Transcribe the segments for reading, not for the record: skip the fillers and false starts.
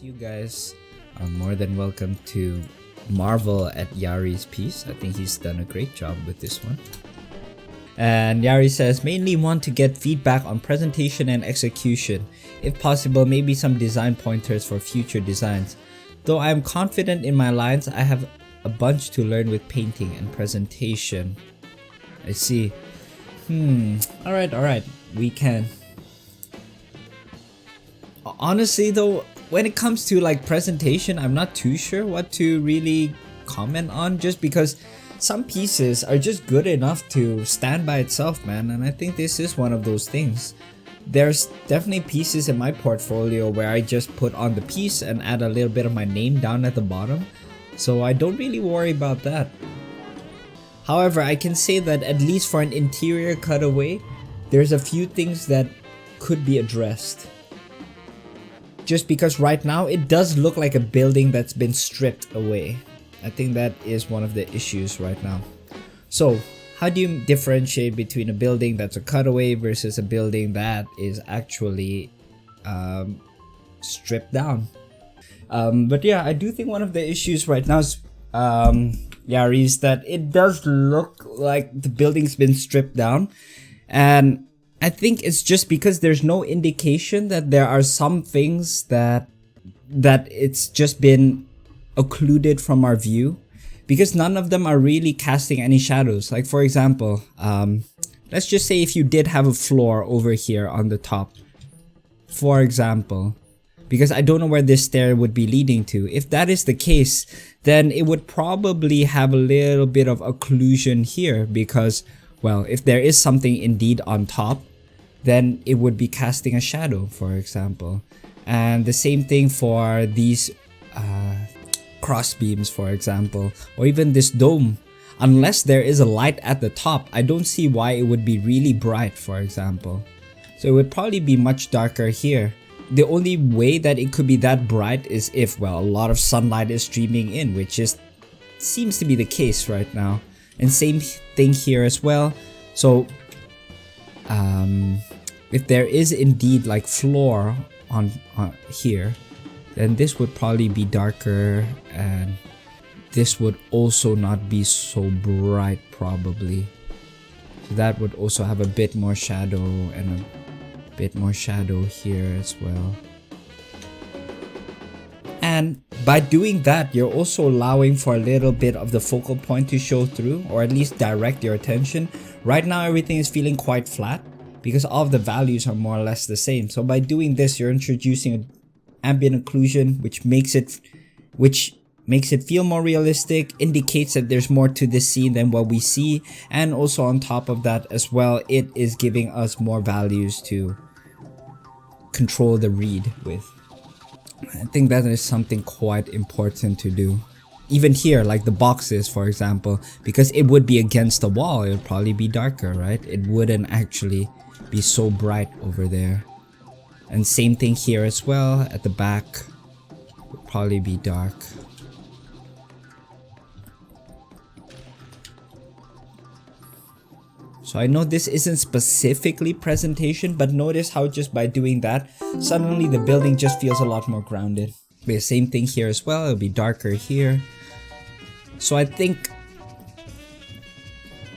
You guys are more than welcome to marvel at Yari's piece. I think he's done a great job with this one. And Yari says, mainly want to get feedback on presentation and execution. If possible, maybe some design pointers for future designs. Though I am confident in my lines, I have a bunch to learn with painting and presentation. I see. Alright. We can. Honestly though, when it comes to like presentation, I'm not too sure what to really comment on, just because some pieces are just good enough to stand by itself, man, and I think this is one of those things. There's definitely pieces in my portfolio where I just put on the piece and add a little bit of my name down at the bottom, so I don't really worry about that. However, I can say that at least for an interior cutaway, there's a few things that could be addressed. Just because right now it does look like a building that's been stripped away. I think that is one of the issues right now. So how do you differentiate between a building that's a cutaway versus a building that is actually stripped down? But yeah, I do think one of the issues right now is Yari, is that it does look like the building's been stripped down, and I think it's just because there's no indication that there are some things that it's just been occluded from our view, because none of them are really casting any shadows. Like for example, let's just say if you did have a floor over here on the top, for example, because I don't know where this stair would be leading to. If that is the case, then it would probably have a little bit of occlusion here, because, well, if there is something indeed on top, then it would be casting a shadow, for example. And the same thing for these cross beams, for example, or even this dome. Unless there is a light at the top, I don't see why it would be really bright, for example. So it would probably be much darker here. The only way that it could be that bright is if, well, a lot of sunlight is streaming in, which seems to be the case right now. And same thing here as well. So if there is indeed like floor on here, then this would probably be darker, and this would also not be so bright probably. So that would also have a bit more shadow, and a bit more shadow here as well. And by doing that, you're also allowing for a little bit of the focal point to show through, or at least direct your attention. Right now everything is feeling quite flat because all of the values are more or less the same. So by doing this, you're introducing an ambient occlusion, which makes it feel more realistic, indicates that there's more to this scene than what we see, and also on top of that as well, it is giving us more values to control the read with. I think that is something quite important to do. Even here, like the boxes, for example, because it would be against the wall, it would probably be darker, right? It wouldn't actually be so bright over there. And same thing here as well, at the back, would probably be dark. So I know this isn't specifically presentation, but notice how just by doing that, suddenly the building just feels a lot more grounded. But same thing here as well, it'll be darker here. So I think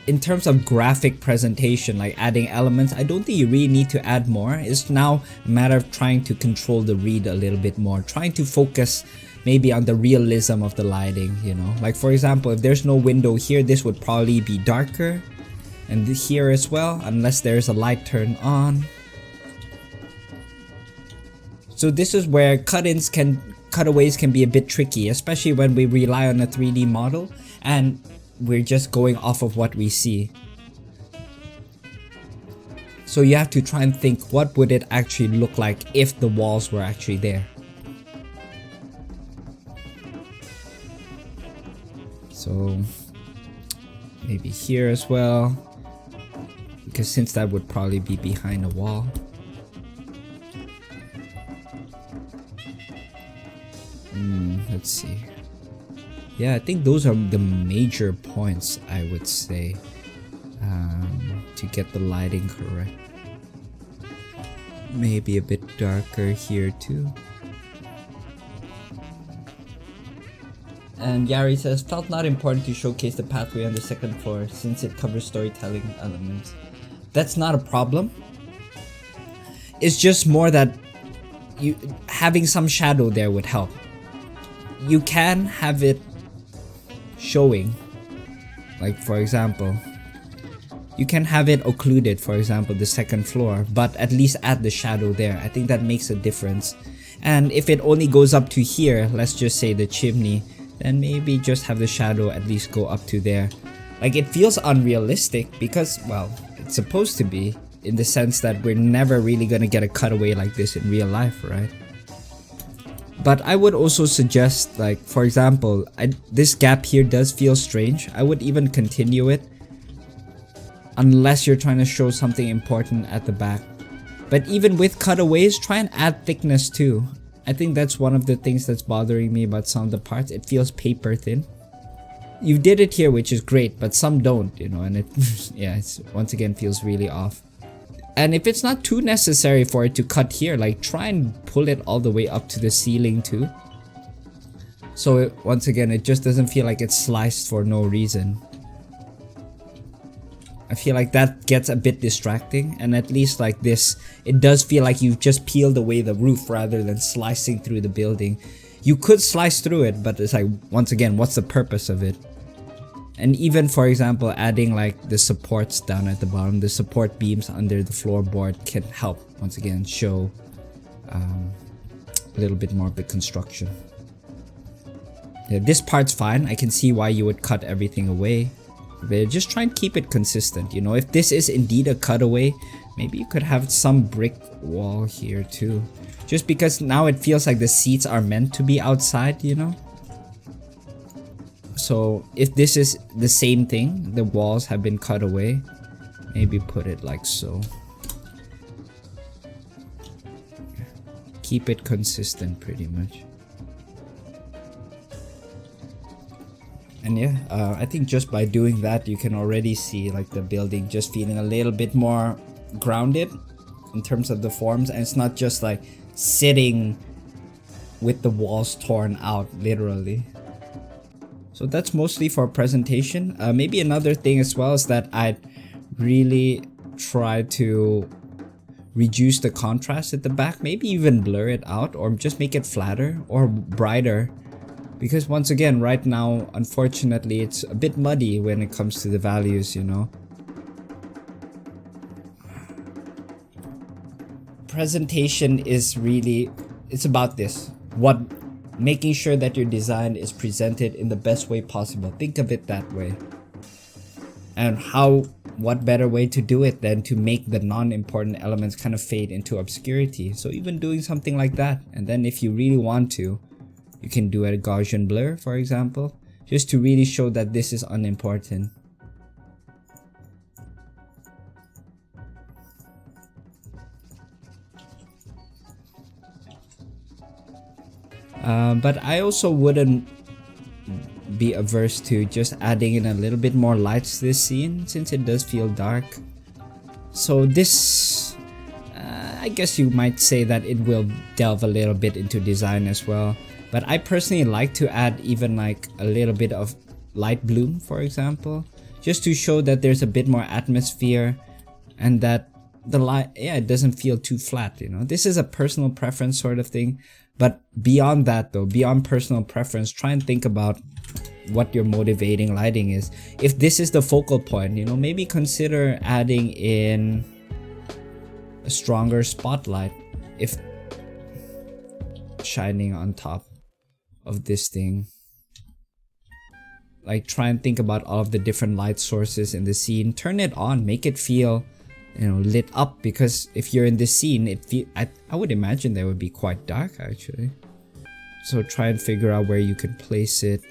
in terms of graphic presentation, like adding elements, I don't think you really need to add more. It's now a matter of trying to control the read a little bit more, trying to focus maybe on the realism of the lighting, you know. Like for example, if there's no window here, this would probably be darker. And here as well, unless there's a light turned on. So this is where cutaways can be a bit tricky, especially when we rely on a 3D model and we're just going off of what we see. So you have to try and think, what would it actually look like if the walls were actually there? So maybe here as well, because since that would probably be behind a wall. Let's see. Yeah, I think those are the major points, I would say, to get the lighting correct. Maybe a bit darker here too. And Yari says, felt not important to showcase the pathway on the second floor since it covers storytelling elements. That's not a problem. It's just more that you having some shadow there would help. You can have it showing, like for example, you can have it occluded, for example, the second floor, but at least add the shadow there. I think that makes a difference. And if it only goes up to here, let's just say the chimney, then maybe just have the shadow at least go up to there. Like, it feels unrealistic because, well, it's supposed to be, in the sense that we're never really gonna get a cutaway like this in real life, right? But I would also suggest, like, for example, this gap here does feel strange. I would even continue it unless you're trying to show something important at the back. But even with cutaways, try and add thickness too. I think that's one of the things that's bothering me about some of the parts. It feels paper thin. You did it here, which is great, but some don't, you know, and it yeah, it's once again feels really off. And if it's not too necessary for it to cut here, like, try and pull it all the way up to the ceiling too. So once again, it just doesn't feel like it's sliced for no reason. I feel like that gets a bit distracting, and at least like this, it does feel like you've just peeled away the roof rather than slicing through the building. You could slice through it, but it's like, once again, what's the purpose of it? And even, for example, adding like the supports down at the bottom, the support beams under the floorboard can help, once again, show a little bit more of the construction. Yeah, this part's fine. I can see why you would cut everything away. But just try and keep it consistent, you know. If this is indeed a cutaway, maybe you could have some brick wall here too. Just because now it feels like the seats are meant to be outside, you know. So if this is the same thing, the walls have been cut away, maybe put it like so. Keep it consistent pretty much. And yeah, I think just by doing that, you can already see like the building just feeling a little bit more grounded in terms of the forms, and it's not just like sitting with the walls torn out, literally. So that's mostly for presentation. Maybe another thing as well is that I'd really try to reduce the contrast at the back, maybe even blur it out, or just make it flatter or brighter. Because once again, right now, unfortunately, it's a bit muddy when it comes to the values, you know. Presentation is really, it's about this. Making sure that your design is presented in the best way possible. Think of it that way. And what better way to do it than to make the non-important elements kind of fade into obscurity. So even doing something like that, and then if you really want to, you can do a Gaussian blur, for example, just to really show that this is unimportant. But I also wouldn't be averse to just adding in a little bit more lights to this scene, since it does feel dark. So this, I guess you might say that it will delve a little bit into design as well. But I personally like to add even like a little bit of light bloom, for example, just to show that there's a bit more atmosphere and that the light, yeah, it doesn't feel too flat, you know. This is a personal preference sort of thing. But beyond that though, beyond personal preference, try and think about what your motivating lighting is. If this is the focal point, you know, maybe consider adding in a stronger spotlight if shining on top of this thing. Like, try and think about all of the different light sources in the scene. Turn it on, make it feel, you know, lit up, because if you're in this scene, I would imagine that would be quite dark actually. So try and figure out where you can place it.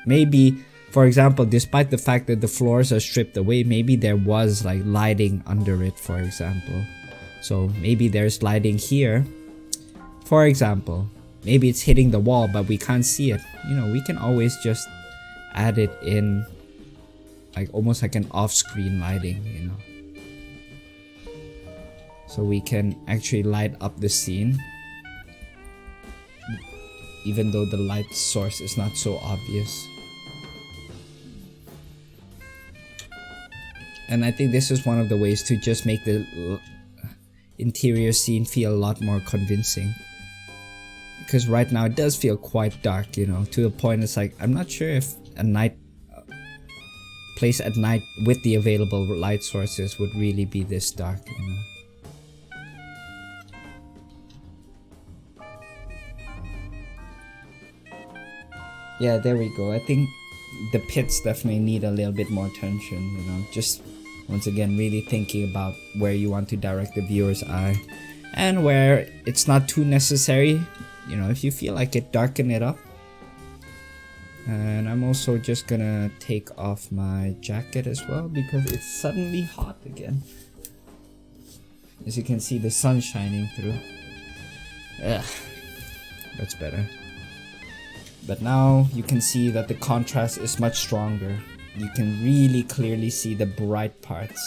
Maybe, for example, despite the fact that the floors are stripped away, maybe there was like lighting under it, for example. So maybe there's lighting here, for example. Maybe it's hitting the wall, but we can't see it. You know, we can always just add it in, like almost like an off-screen lighting, you know. So we can actually light up the scene even though the light source is not so obvious. And I think this is one of the ways to just make the interior scene feel a lot more convincing. Because right now it does feel quite dark, you know, to a point it's like, I'm not sure if a night place at night with the available light sources would really be this dark, you know. Yeah, there we go. I think the pits definitely need a little bit more attention, you know. Just once again really thinking about where you want to direct the viewer's eye and where it's not too necessary, you know, if you feel like it, darken it up. And I'm also just gonna take off my jacket as well because it's suddenly hot again. As you can see, the sun shining through. Ugh, that's better. But now you can see that the contrast is much stronger. You can really clearly see the bright parts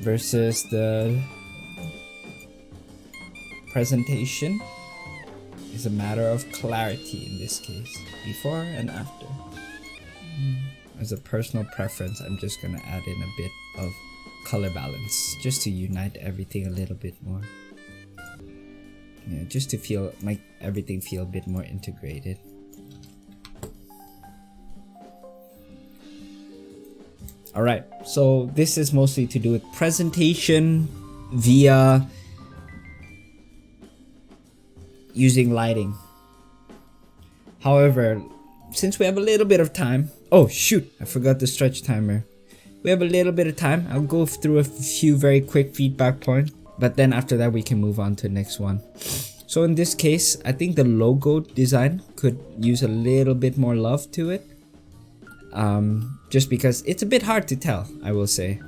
versus the presentation is a matter of clarity in this case, before and after. As a personal preference, I'm just gonna add in a bit of color balance just to unite everything a little bit more. Yeah, just to feel make everything feel a bit more integrated. Alright, so this is mostly to do with presentation via using lighting. However, since we have a little bit of time, oh shoot, I forgot the stretch timer. We have a little bit of time. I'll go through a few very quick feedback points, but then after that we can move on to the next one. So in this case, I think the logo design could use a little bit more love to it. Just because it's a bit hard to tell, I will say.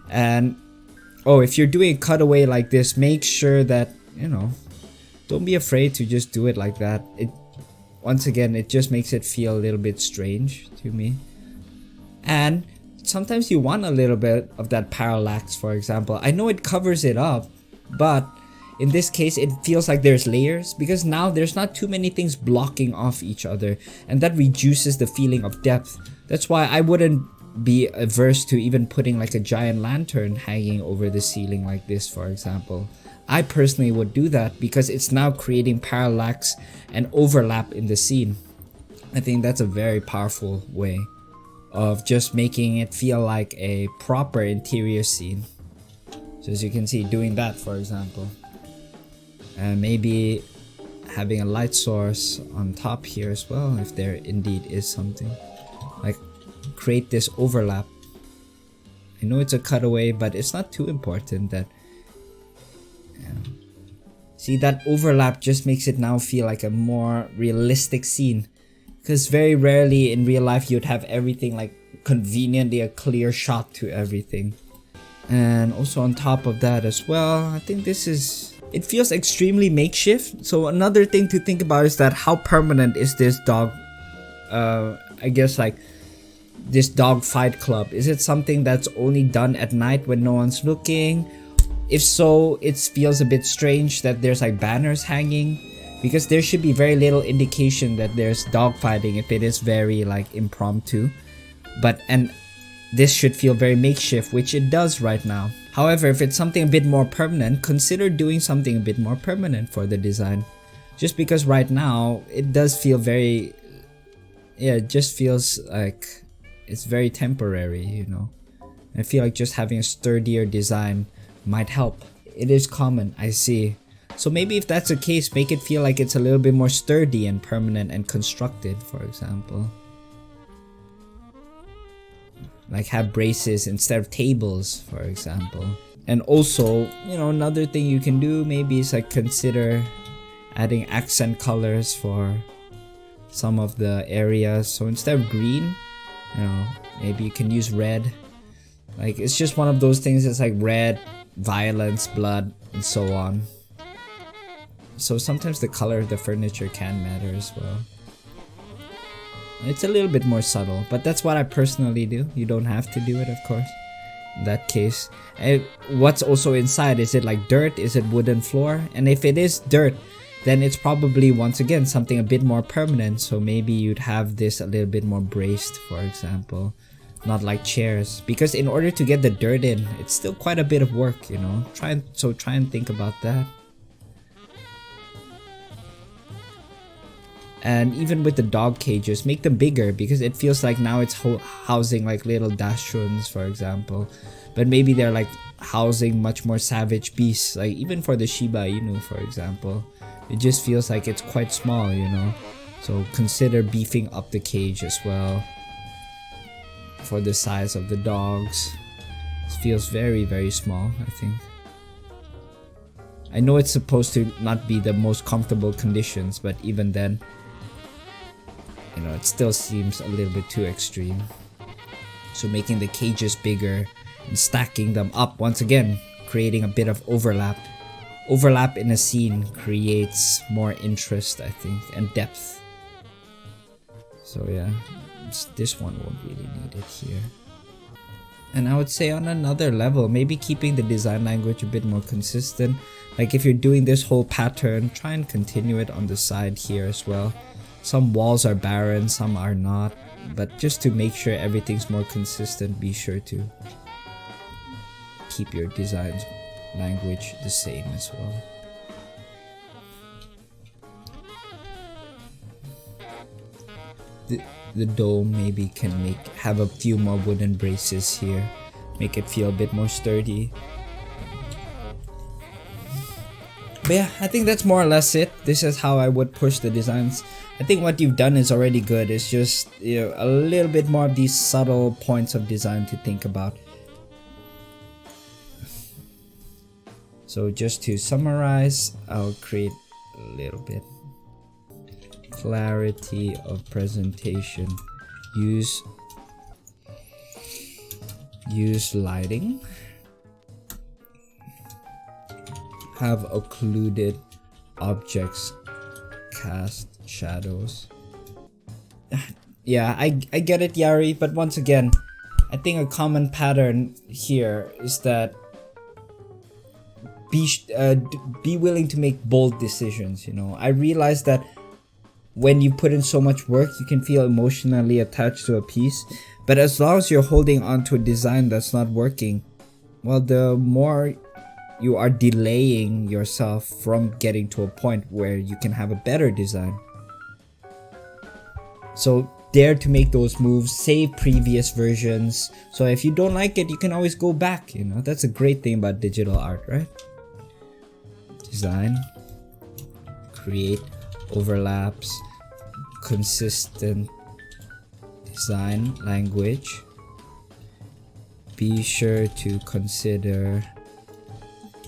And oh, if you're doing a cutaway like this, make sure that, you know, don't be afraid to just do it like that. It, once again, it just makes it feel a little bit strange to me. And sometimes you want a little bit of that parallax, for example. I know it covers it up, but in this case, it feels like there's layers because now there's not too many things blocking off each other, and that reduces the feeling of depth. That's why I wouldn't be averse to even putting like a giant lantern hanging over the ceiling like this, for example. I personally would do that because it's now creating parallax and overlap in the scene. I think that's a very powerful way of just making it feel like a proper interior scene. So as you can see, doing that, for example. And maybe having a light source on top here as well, if there indeed is something. Like, create this overlap. I know it's a cutaway, but it's not too important that... Yeah. See, that overlap just makes it now feel like a more realistic scene. Because very rarely in real life you'd have everything like conveniently a clear shot to everything. And also on top of that as well, I think this is... It feels extremely makeshift. So another thing to think about is that how permanent is this dog, I guess like this dog fight club? Is it something that's only done at night when no one's looking? If so, it feels a bit strange that there's like banners hanging, because there should be very little indication that there's dog fighting if it is very like impromptu. And this should feel very makeshift, which it does right now. However, if it's something a bit more permanent, consider doing something a bit more permanent for the design. Just because right now, it does feel very... Yeah, it just feels like it's very temporary, you know. I feel like just having a sturdier design might help. It is common, I see. So maybe if that's the case, make it feel like it's a little bit more sturdy and permanent and constructed, for example. Like have braces instead of tables, for example. And also, you know, another thing you can do maybe is like consider adding accent colors for some of the areas. So instead of green, you know, maybe you can use red. Like it's just one of those things that's like red, violence, blood, and so on. So sometimes the color of the furniture can matter as well. It's a little bit more subtle, but that's what I personally do. You don't have to do it, of course, in that case. And what's also inside, is it like dirt? Is it wooden floor? And if it is dirt, then it's probably once again something a bit more permanent. So maybe you'd have this a little bit more braced, for example, not like chairs, because in order to get the dirt in, it's still quite a bit of work, you know. Try and think about that. And even with the dog cages, make them bigger, because it feels like now it's housing like little dashuns, for example, but maybe they're like housing much more savage beasts, like even for the Shiba Inu, for example. It just feels like it's quite small, you know. So consider beefing up the cage as well for the size of the dogs. It feels very, very small, I think. I know it's supposed to not be the most comfortable conditions, but even then, you know, it still seems a little bit too extreme. So making the cages bigger and stacking them up, once again, creating a bit of overlap. Overlap in a scene creates more interest, I think, and depth. So yeah, this one won't really need it here. And I would say on another level, maybe keeping the design language a bit more consistent. Like if you're doing this whole pattern, try and continue it on the side here as well. Some walls are barren, some are not, but just to make sure everything's more consistent, be sure to keep your design language the same as well. The dome maybe can have a few more wooden braces here, make it feel a bit more sturdy. But yeah, I think that's more or less it. This is how I would push the designs. I think what you've done is already good. It's just, you know, a little bit more of these subtle points of design to think about. So just to summarize, I'll create a little bit. Clarity of presentation. Use lighting. Have occluded objects cast shadows. Yeah, I get it, Yari, but once again, I think a common pattern here is that be willing to make bold decisions, you know. I realize that when you put in so much work, you can feel emotionally attached to a piece, but as long as you're holding on to a design that's not working, well, the more you are delaying yourself from getting to a point where you can have a better design. So dare to make those moves, save previous versions, so if you don't like it, you can always go back, you know. That's a great thing about digital art, right? Design, create overlaps, consistent design language. Be sure to consider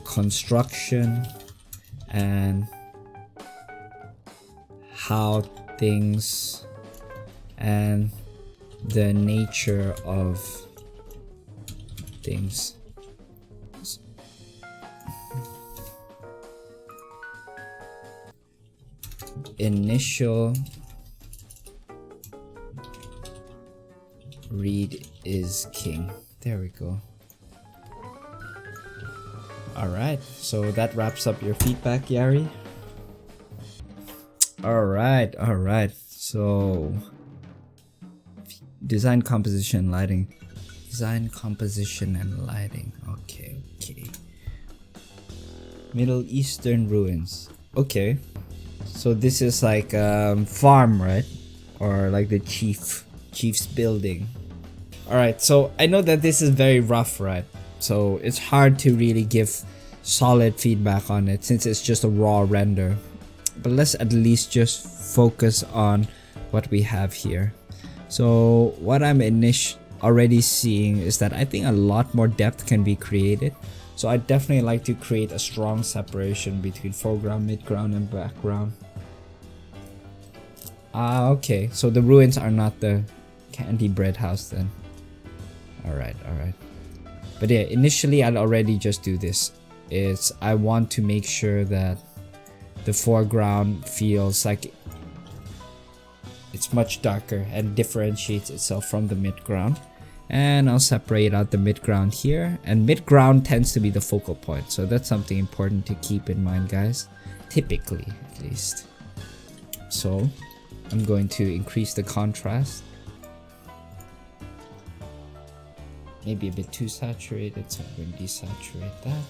construction and how things and the nature of things. Initial read is king. There we go. Alright, so that wraps up your feedback, Yari. Alright, so design, composition, lighting. Design, composition, and lighting. Okay. Middle Eastern ruins. Okay. So this is like farm, right? Or like the chief's building. Alright, so I know that this is very rough, right? So it's hard to really give solid feedback on it since it's just a raw render. But let's at least just focus on what we have here. So what I'm already seeing is that I think a lot more depth can be created. So I definitely like to create a strong separation between foreground, midground, and background. Okay, so the ruins are not the candy bread house then. Alright. But yeah, initially I'll already just do this. I want to make sure that the foreground feels like it's much darker and differentiates itself from the midground. And I'll separate out the mid-ground here, and mid-ground tends to be the focal point, so that's something important to keep in mind, guys, typically at least. So I'm going to increase the contrast, maybe a bit too saturated, so I'm going to desaturate that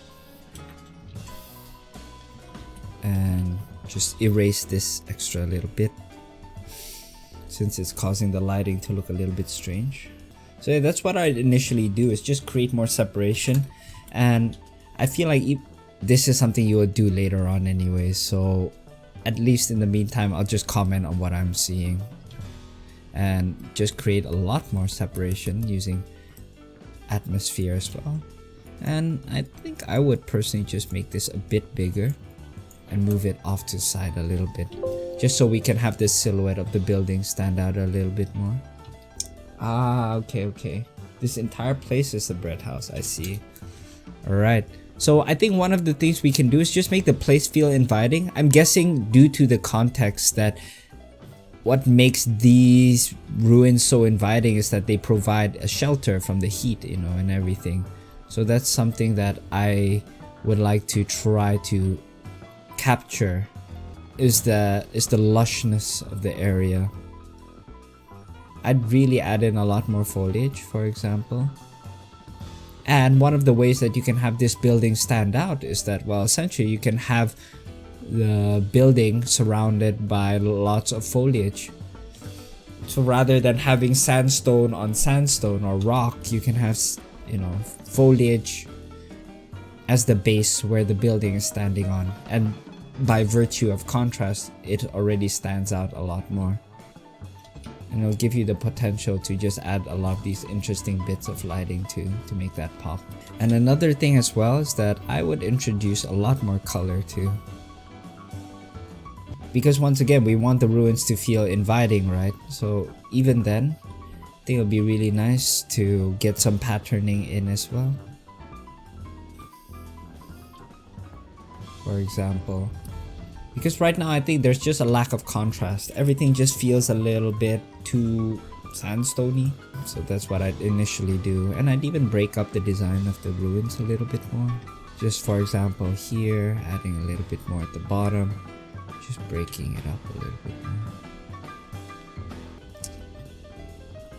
and just erase this extra little bit since it's causing the lighting to look a little bit strange. So yeah, that's what I'd initially do, is just create more separation, and I feel like this is something you would do later on anyway, so at least in the meantime I'll just comment on what I'm seeing and just create a lot more separation using atmosphere as well. And I think I would personally just make this a bit bigger and move it off to the side a little bit, just so we can have the silhouette of the building stand out a little bit more. Ah, okay. This entire place is the bread house, I see. Alright, so I think one of the things we can do is just make the place feel inviting. I'm guessing due to the context that what makes these ruins so inviting is that they provide a shelter from the heat, you know, and everything. So that's something that I would like to try to capture, is the lushness of the area. I'd really add in a lot more foliage, for example. And one of the ways that you can have this building stand out is that, well, essentially you can have the building surrounded by lots of foliage. So rather than having sandstone on sandstone or rock, you can have, you know, foliage as the base where the building is standing on. And by virtue of contrast, it already stands out a lot more. And it'll give you the potential to just add a lot of these interesting bits of lighting to make that pop. And another thing as well is that I would introduce a lot more color too. Because once again, we want the ruins to feel inviting, right? So even then, I think it'll be really nice to get some patterning in as well. For example, because right now I think there's just a lack of contrast. Everything just feels a little bit too sandstony. So that's what I'd initially do. And I'd even break up the design of the ruins a little bit more. Just for example here, adding a little bit more at the bottom. Just breaking it up a little bit more.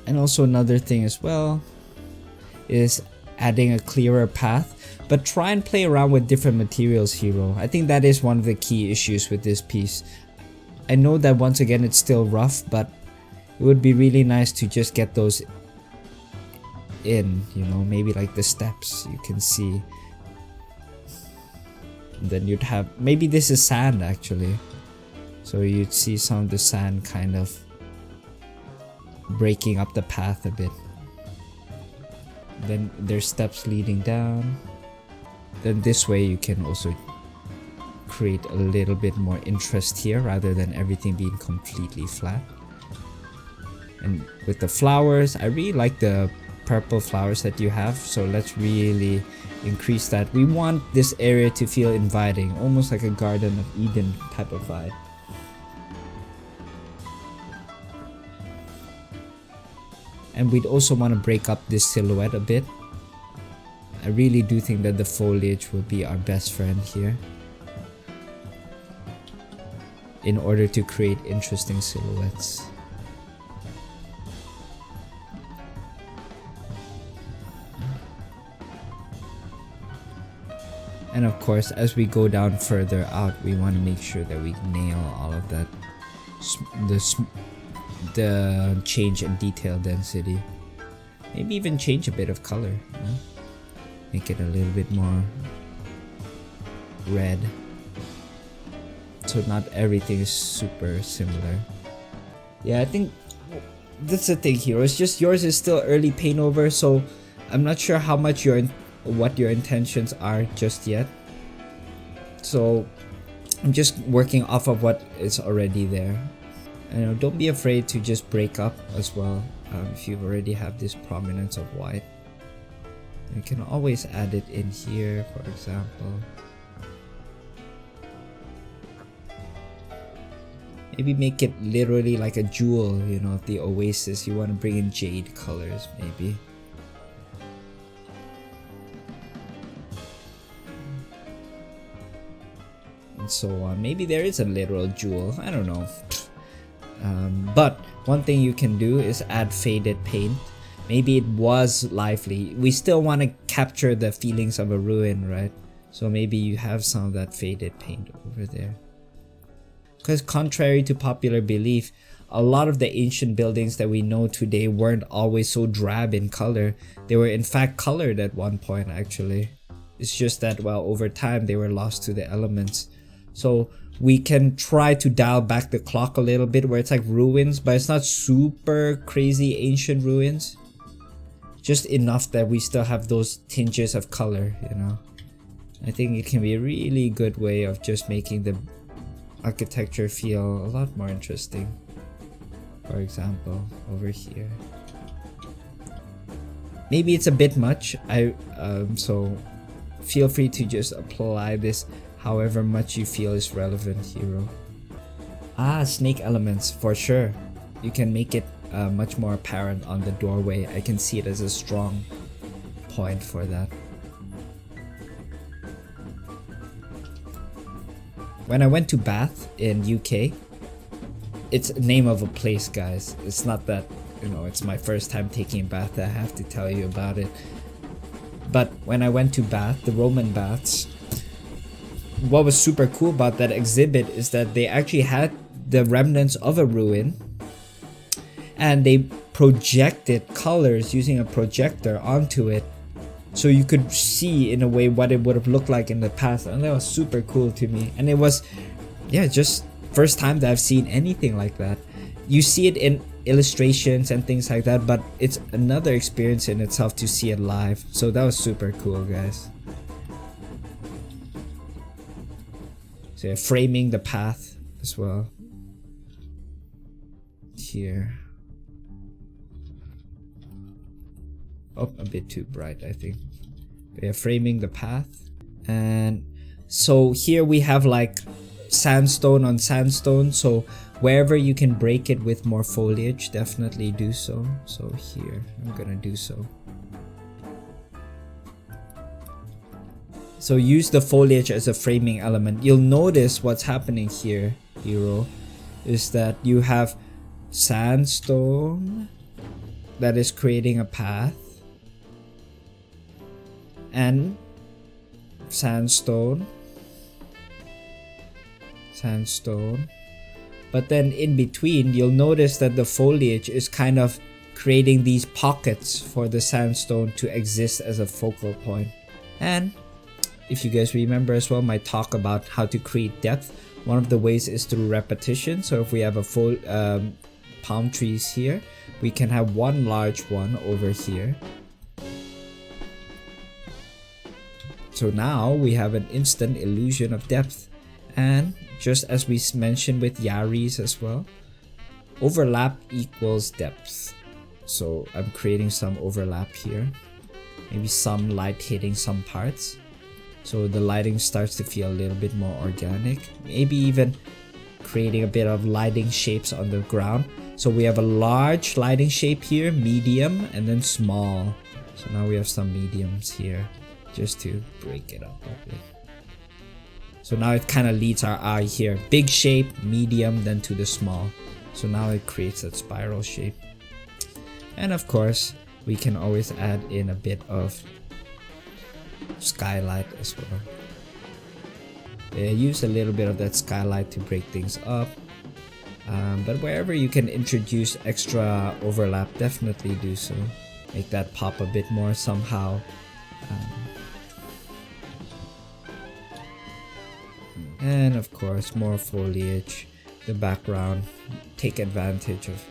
And also another thing as well is adding a clearer path. But try and play around with different materials, Hiro. I think that is one of the key issues with this piece. I know that once again it's still rough, but it would be really nice to just get those in, you know, maybe like the steps you can see. And then you'd have, maybe this is sand actually. So you'd see some of the sand kind of breaking up the path a bit. Then there's steps leading down. Then this way you can also create a little bit more interest here rather than everything being completely flat. And with the flowers, I really like the purple flowers that you have, so let's really increase that. We want this area to feel inviting, almost like a Garden of Eden type of vibe. And we'd also want to break up this silhouette a bit. I really do think that the foliage will be our best friend here in order to create interesting silhouettes. And of course, as we go down further out, we want to make sure that we nail all of that, the change in detail density. Maybe even change a bit of color, you know? Make it a little bit more red, so not everything is super similar. Yeah, I think that's the thing, Hiro. It's just yours is still early paint over, so I'm not sure how much what your intentions are just yet. So I'm just working off of what is already there. And don't be afraid to just break up as well. If you already have this prominence of white, you can always add it in here, for example. Maybe make it literally like a jewel, you know, the oasis. You want to bring in jade colors, maybe. and so on. Maybe there is a literal jewel, I don't know. But one thing you can do is add faded paint. Maybe it was lively. We still want to capture the feelings of a ruin, right? So maybe you have some of that faded paint over there. Because contrary to popular belief, a lot of the ancient buildings that we know today weren't always so drab in color. They were in fact colored at one point actually. It's just that, well, over time they were lost to the elements. So we can try to dial back the clock a little bit where it's like ruins, but it's not super crazy ancient ruins. Just enough that we still have those tinges of color, you know. I think it can be a really good way of just making the architecture feel a lot more interesting. For example, over here. Maybe it's a bit much. So feel free to just apply this however much you feel is relevant, Hiro. Snake elements, for sure. You can make it much more apparent on the doorway. I can see it as a strong point for that. When I went to Bath in UK, it's a name of a place, guys. It's not that, you know, it's my first time taking a bath that I have to tell you about it. But when I went to Bath, the Roman baths, what was super cool about that exhibit is that they actually had the remnants of a ruin and they projected colors using a projector onto it, so you could see in a way what it would have looked like in the past, and that was super cool to me. And it was, yeah, just first time that I've seen anything like that. You see it in illustrations and things like that, but it's another experience in itself to see it live. So that was super cool, guys. So yeah, framing the path as well. Here. Oh, a bit too bright, I think. But yeah, framing the path. And so here we have like sandstone on sandstone, so wherever you can break it with more foliage, definitely do so. So here, I'm gonna do so. So use the foliage as a framing element. You'll notice what's happening here, Hiro, is that you have sandstone that is creating a path, and sandstone, but then in between you'll notice that the foliage is kind of creating these pockets for the sandstone to exist as a focal point. And if you guys remember as well my talk about how to create depth, one of the ways is through repetition. So if we have a full palm trees here, we can have one large one over here. So now we have an instant illusion of depth. And just as we mentioned with Yari's as well, overlap equals depth. So I'm creating some overlap here. Maybe some light hitting some parts, so the lighting starts to feel a little bit more organic. Maybe even creating a bit of lighting shapes on the ground. So we have a large lighting shape here, medium, and then small. So now we have some mediums here, just to break it up a bit. So now it kind of leads our eye here. Big shape, medium, then to the small. So now it creates that spiral shape. And of course, we can always add in a bit of skylight as well. Yeah, use a little bit of that skylight to break things up. But wherever you can introduce extra overlap, definitely do so. Make that pop a bit more somehow. And of course, more foliage. The background, take advantage of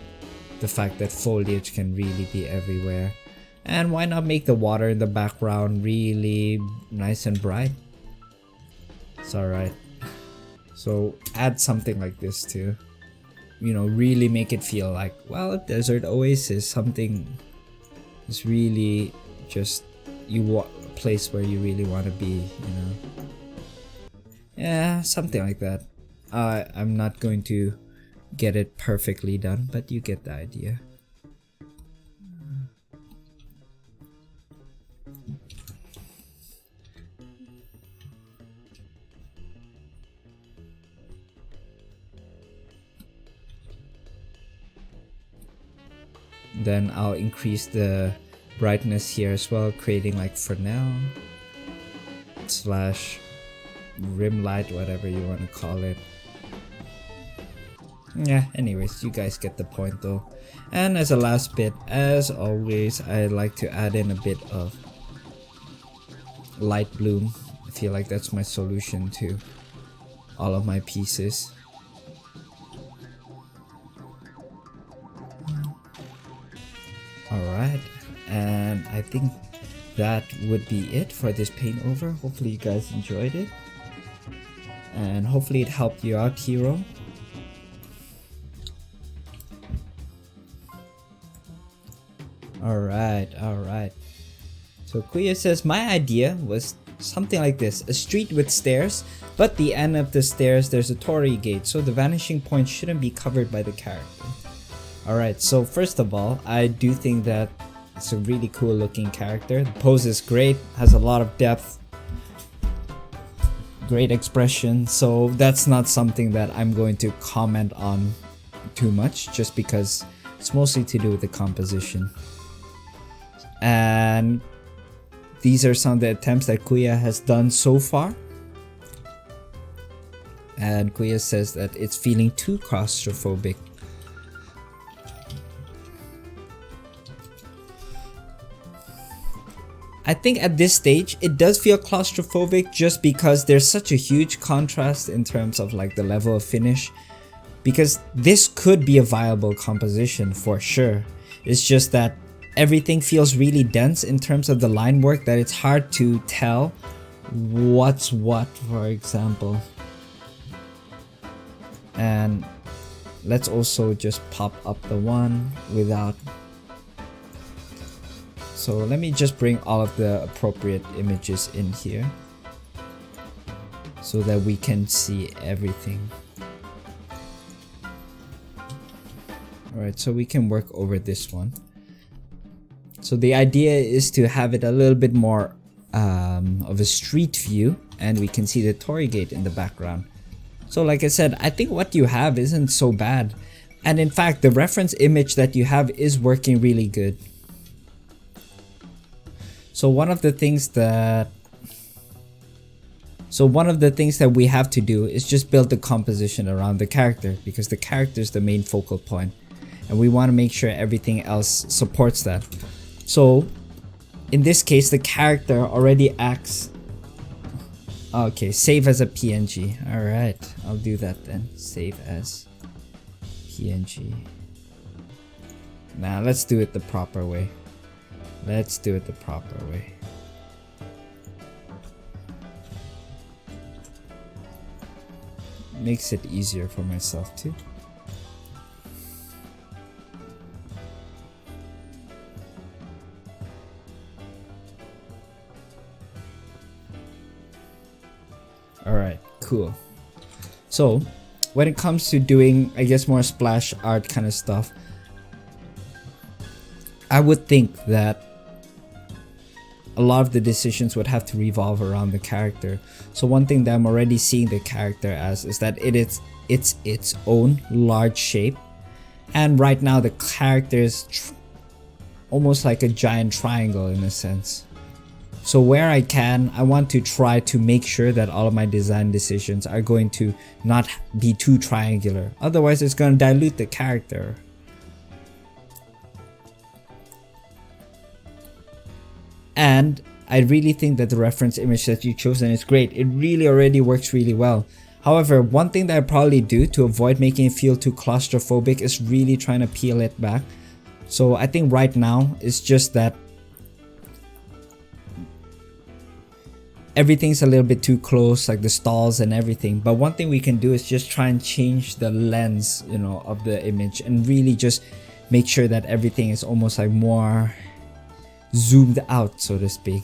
the fact that foliage can really be everywhere. And why not make the water in the background really nice and bright? It's alright. So add something like this too. You know, really make it feel like, well, a desert oasis, something is really just a place where you really want to be, you know. Yeah, something like that. I'm not going to get it perfectly done, but you get the idea. Then I'll increase the brightness here as well, creating like Fresnel slash rim light, whatever you want to call it. Yeah, anyways, you guys get the point though. And as a last bit, as always, I like to add in a bit of light bloom. I feel like that's my solution to all of my pieces. Alright, and I think that would be it for this paint over. Hopefully you guys enjoyed it, and hopefully it helped you out, Hiro. Alright. So Kuya says, my idea was something like this: a street with stairs, but the end of the stairs there's a torii gate, so the vanishing point shouldn't be covered by the character. Alright, so first of all, I do think that it's a really cool looking character. The pose is great, has a lot of depth, great expression, so that's not something that I'm going to comment on too much, just because it's mostly to do with the composition. And these are some of the attempts that Kuya has done so far. And Kuya says that it's feeling too claustrophobic. I think at this stage it does feel claustrophobic just because there's such a huge contrast in terms of like the level of finish, because this could be a viable composition for sure. It's just that everything feels really dense in terms of the line work that it's hard to tell what's what, for example. And let's also just pop up the one without. So let me just bring all of the appropriate images in here so that we can see everything. Alright, so we can work over this one. So the idea is to have it a little bit more of a street view, and we can see the torii gate in the background. So like I said, I think what you have isn't so bad. And in fact, the reference image that you have is working really good. So one of the things that we have to do is just build the composition around the character, because the character is the main focal point, and we want to make sure everything else supports that. So in this case, the character already acts. Okay, save as a PNG. Alright, I'll do that then. Save as PNG. Now let's do it the proper way. Makes it easier for myself too. Alright, cool. So when it comes to doing, I guess, more splash art kind of stuff, I would think that a lot of the decisions would have to revolve around the character. So one thing that I'm already seeing the character as is that it's its own large shape, and right now the character is almost like a giant triangle in a sense. So where I can, I want to try to make sure that all of my design decisions are going to not be too triangular. Otherwise it's going to dilute the character. And I really think that the reference image that you've chosen is great. It really already works really well. However, one thing that I probably do to avoid making it feel too claustrophobic is really trying to peel it back. So I think right now it's just that everything's a little bit too close, like the stalls and everything. But one thing we can do is just try and change the lens, you know, of the image, and really just make sure that everything is almost like more zoomed out, so to speak.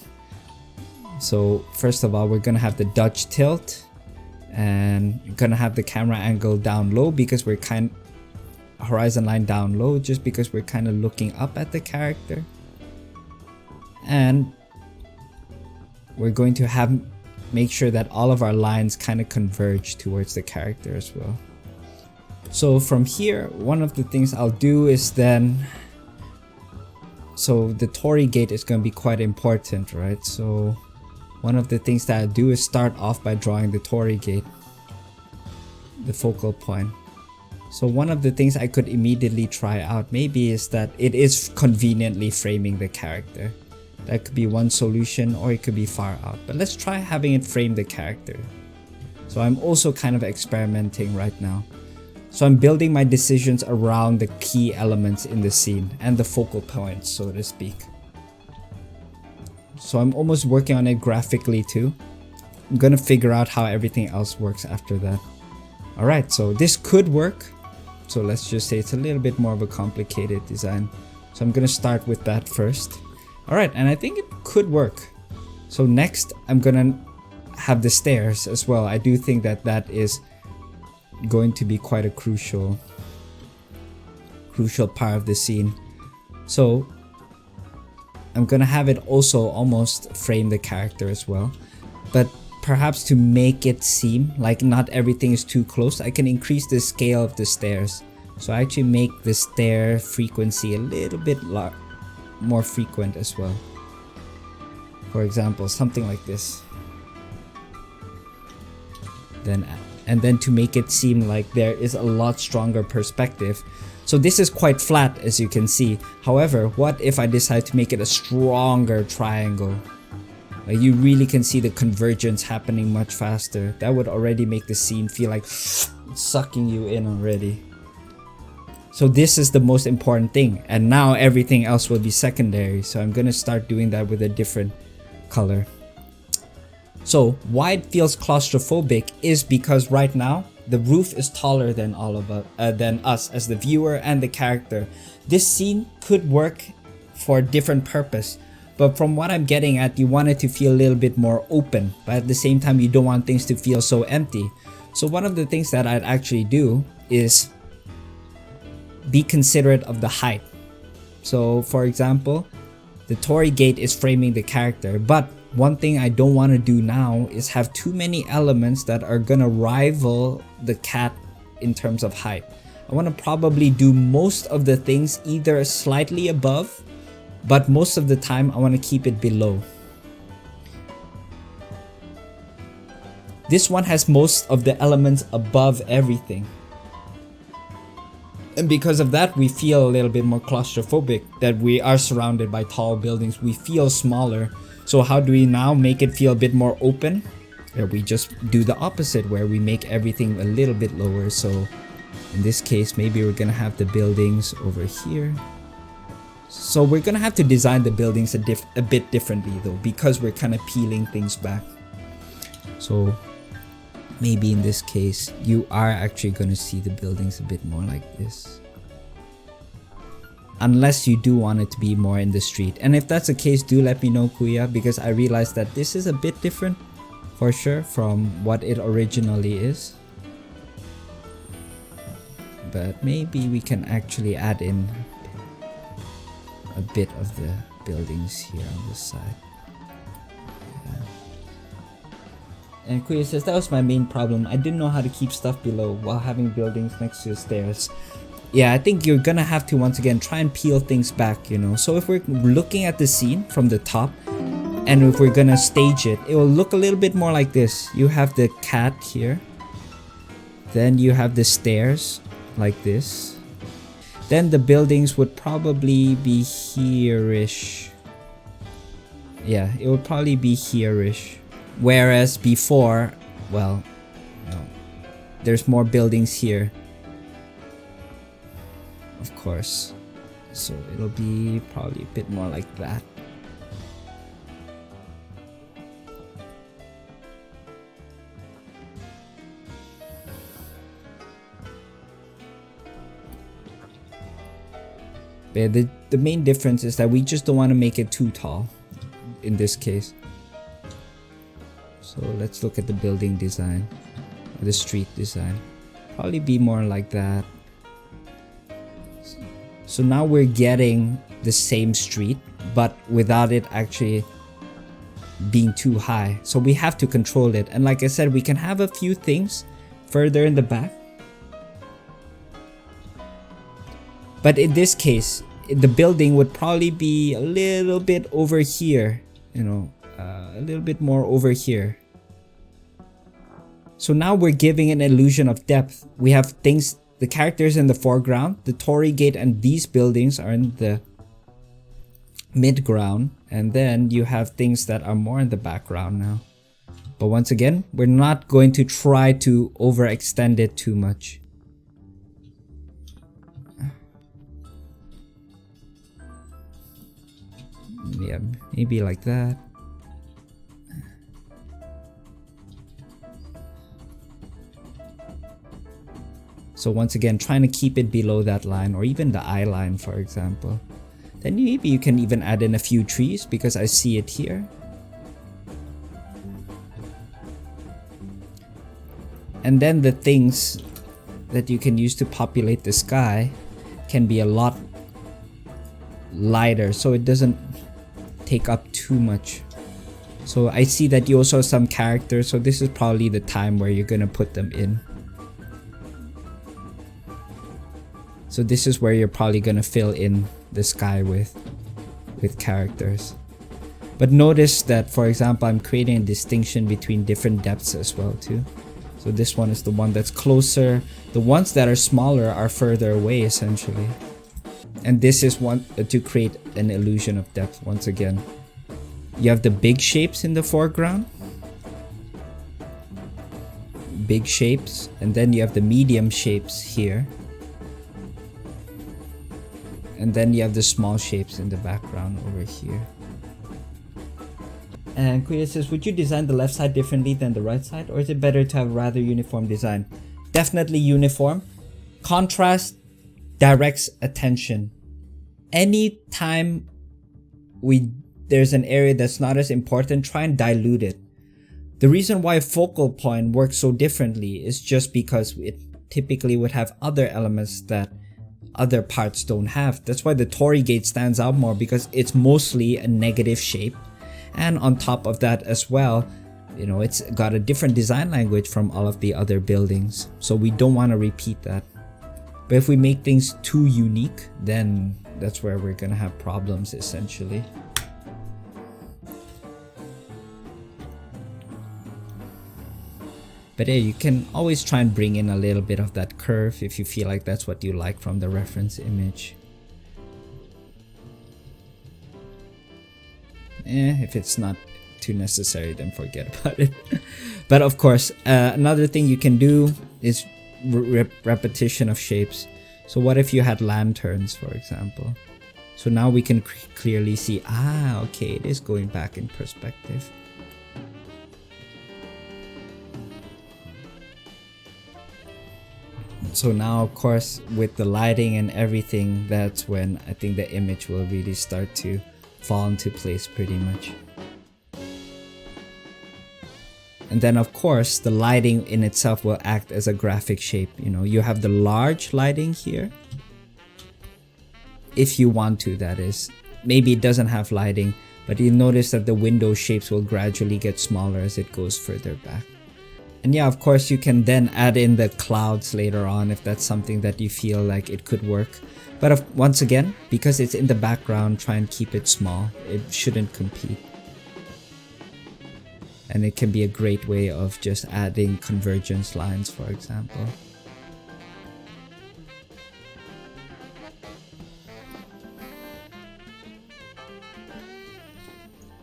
So first of all, we're gonna have the Dutch tilt, and we're gonna have the camera angle down low because we're horizon line down low, just because we're kind of looking up at the character. And we're going to make sure that all of our lines kind of converge towards the character as well. So from here, one of the things I'll do is then So the Torii gate is going to be quite important, right? So one of the things that I do is start off by drawing the Torii gate, the focal point. So one of the things I could immediately try out maybe is that it is conveniently framing the character. That could be one solution, or it could be far out. But let's try having it frame the character. So I'm also kind of experimenting right now. So I'm building my decisions around the key elements in the scene and the focal points, so to speak. So I'm almost working on it graphically too. I'm gonna figure out how everything else works after that. Alright, so this could work. So let's just say it's a little bit more of a complicated design. So I'm gonna start with that first. Alright, and I think it could work. So next I'm gonna have the stairs as well. I do think that that is going to be quite a crucial part of the scene. So I'm gonna have it also almost frame the character as well, but perhaps to make it seem like not everything is too close, I can increase the scale of the stairs. So I actually make the stair frequency a little bit more frequent as well. For example, something like this. And then to make it seem like there is a lot stronger perspective. So this is quite flat, as you can see. However, what if I decide to make it a stronger triangle? Like you really can see the convergence happening much faster. That would already make the scene feel like sucking you in already. So this is the most important thing, and now everything else will be secondary. So I'm gonna start doing that with a different color. So why it feels claustrophobic is because right now the roof is taller than than us as the viewer and the character. This scene could work for a different purpose, but from what I'm getting at, you want it to feel a little bit more open, but at the same time you don't want things to feel so empty. So one of the things that I'd actually do is be considerate of the height. So for example, the Torii gate is framing the character, but one thing I don't want to do now is have too many elements that are gonna rival the cat in terms of height. I want to probably do most of the things either slightly above, but most of the time I want to keep it below. This one has most of the elements above everything. And because of that, we feel a little bit more claustrophobic, that we are surrounded by tall buildings. We feel smaller. So how do we now make it feel a bit more open? We just do the opposite, where we make everything a little bit lower. So in this case, maybe we're gonna have the buildings over here. So we're gonna have to design the buildings a bit differently though, because we're kind of peeling things back. So maybe in this case, you are actually gonna see the buildings a bit more like this. Unless you do want it to be more in the street. And if that's the case, do let me know, Kuya, because I realized that this is a bit different for sure from what it originally is. But maybe we can actually add in a bit of the buildings here on this side. Yeah. And Kuya says, that was my main problem. I didn't know how to keep stuff below while having buildings next to the stairs. Yeah, I think you're gonna have to once again try and peel things back, you know. So if we're looking at the scene from the top, and if we're gonna stage it, it will look a little bit more like this. You have the cat here, then you have the stairs like this, then the buildings would probably be here-ish. Yeah, it would probably be here-ish. Whereas before, well, no, there's more buildings here. Of course, so it'll be probably a bit more like that. But the main difference is that we just don't want to make it too tall in this case. So let's look at the building design, or the street design. Probably be more like that. So now we're getting the same street, but without it actually being too high. So we have to control it. And like I said, we can have a few things further in the back. But in this case, the building would probably be a little bit over here, you know, a little bit more over here. So now we're giving an illusion of depth. We have things, the characters in the foreground, the Torii Gate and these buildings are in the mid-ground, and then you have things that are more in the background now. But once again, we're not going to try to overextend it too much. Yeah, maybe like that. So once again, trying to keep it below that line, or even the eye line, for example. Then maybe you can even add in a few trees, because I see it here. And then the things that you can use to populate the sky can be a lot lighter, so it doesn't take up too much. So I see that you also have some characters, so this is probably the time where you're gonna put them in. So this is where you're probably gonna fill in the sky with characters. But notice that, for example, I'm creating a distinction between different depths as well too. So this one is the one that's closer. The ones that are smaller are further away essentially. And this is one to create an illusion of depth once again. You have the big shapes in the foreground. Big shapes. And then you have the medium shapes here. And then you have the small shapes in the background over here. And Kuya says, would you design the left side differently than the right side? Or is it better to have rather uniform design? Definitely uniform. Contrast directs attention. Anytime there's an area that's not as important, try and dilute it. The reason why focal point works so differently is just because it typically would have other elements that other parts don't have. That's why the Torii Gate stands out more, because it's mostly a negative shape. And on top of that as well, you know, it's got a different design language from all of the other buildings. So we don't want to repeat that. But if we make things too unique, then that's where we're gonna have problems essentially. But yeah, you can always try and bring in a little bit of that curve if you feel like that's what you like from the reference image. If it's not too necessary, then forget about it. But of course, another thing you can do is repetition of shapes. So what if you had lanterns, for example? So now we can clearly see, okay, it is going back in perspective. So now, of course, with the lighting and everything, that's when I think the image will really start to fall into place pretty much. And then of course, the lighting in itself will act as a graphic shape. You know, you have the large lighting here. If you want to, that is. Maybe it doesn't have lighting, but you'll notice that the window shapes will gradually get smaller as it goes further back. And yeah, of course, you can then add in the clouds later on if that's something that you feel like it could work. But once again, because it's in the background, try and keep it small. It shouldn't compete. And it can be a great way of just adding convergence lines, for example.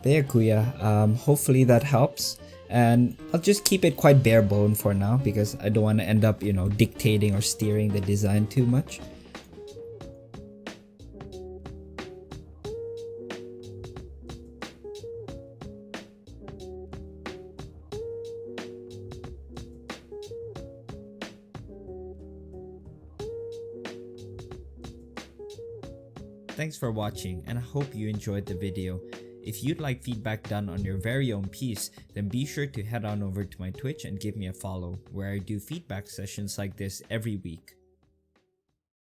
There, Kuya. Hopefully that helps. And I'll just keep it quite bare bone for now, because I don't want to end up, you know, dictating or steering the design too much. Thanks for watching, and I hope you enjoyed the video. If you'd like feedback done on your very own piece, then be sure to head on over to my Twitch and give me a follow, where I do feedback sessions like this every week.